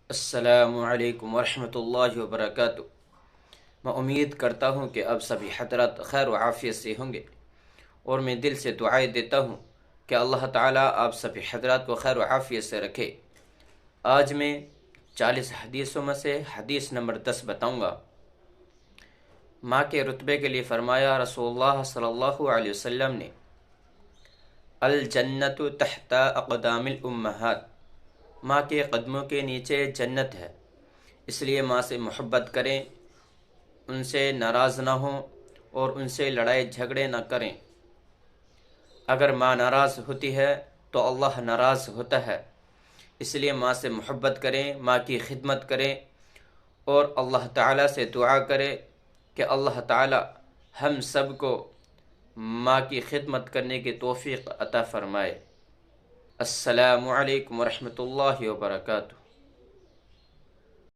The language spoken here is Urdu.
السلام علیکم ورحمۃ اللہ وبرکاتہ۔ میں امید کرتا ہوں کہ اب سبھی حضرات خیر و عافیت سے ہوں گے، اور میں دل سے دعائیں دیتا ہوں کہ اللہ تعالیٰ آپ سبھی حضرات کو خیر و عافیت سے رکھے۔ آج میں 40 حدیثوں میں سے حدیث نمبر 10 بتاؤں گا۔ ماں کے رتبے کے لیے فرمایا رسول اللہ صلی اللہ علیہ وسلم نے، الجنت تحت اقدام الامہات، ماں کے قدموں کے نیچے جنت ہے، اس لیے ماں سے محبت کریں، ان سے ناراض نہ ہوں اور ان سے لڑائی جھگڑے نہ کریں۔ اگر ماں ناراض ہوتی ہے تو اللہ ناراض ہوتا ہے، اس لیے ماں سے محبت کریں، ماں کی خدمت کریں، اور اللہ تعالیٰ سے دعا کریں کہ اللہ تعالیٰ ہم سب کو ماں کی خدمت کرنے کی توفیق عطا فرمائے۔ السلام علیکم ورحمۃ اللہ وبرکاتہ۔